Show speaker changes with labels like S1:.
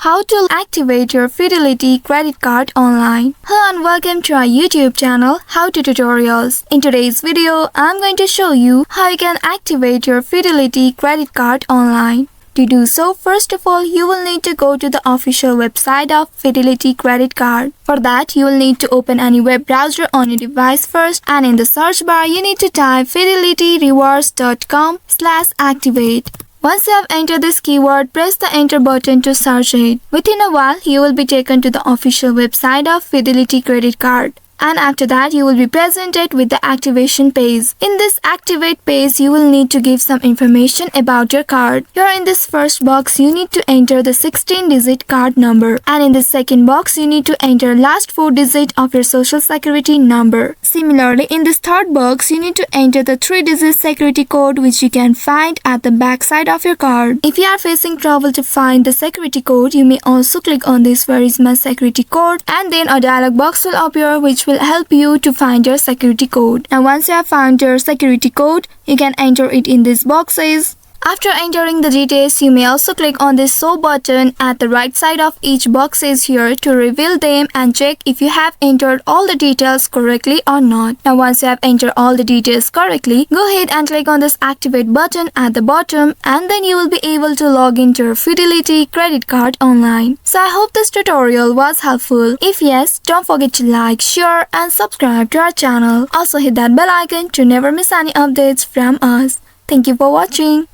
S1: how to activate your Fidelity credit card online. Hello and welcome to our YouTube channel, How to Tutorials. In today's video, I'm going to show you how you can activate your Fidelity credit card online. To do so, first of all, you will need to go to the official website of Fidelity credit card. For that, you will need to open any web browser on your device first, and in the search bar, you need to type fidelityrewards.com/activate. Once you have entered this keyword, press the enter button to search it. Within a while, you will be taken to the official website of Fidelity credit card. And after that, you will be presented with the activation page. In this activate page, you will need to give some information about your card. Here in this first box, you need to enter the 16-digit card number. And in the second box, you need to enter last 4 digits of your social security number. Similarly, in this third box, you need to enter the 3-digit security code which you can find at the back side of your card. If you are facing trouble to find the security code, you may also click on this "Where is my security code?" and then a dialog box will appear which will help you to find your security code. And once you have found your security code, you can enter it in these boxes. After entering the details, you may also click on this show button at the right side of each boxes here to reveal them and check if you have entered all the details correctly or not. Now once you have entered all the details correctly, go ahead and click on this activate button at the bottom, and then you will be able to log into your Fidelity credit card online. So I hope this tutorial was helpful. If yes, don't forget to like, share and subscribe to our channel. Also hit that bell icon to never miss any updates from us. Thank you for watching.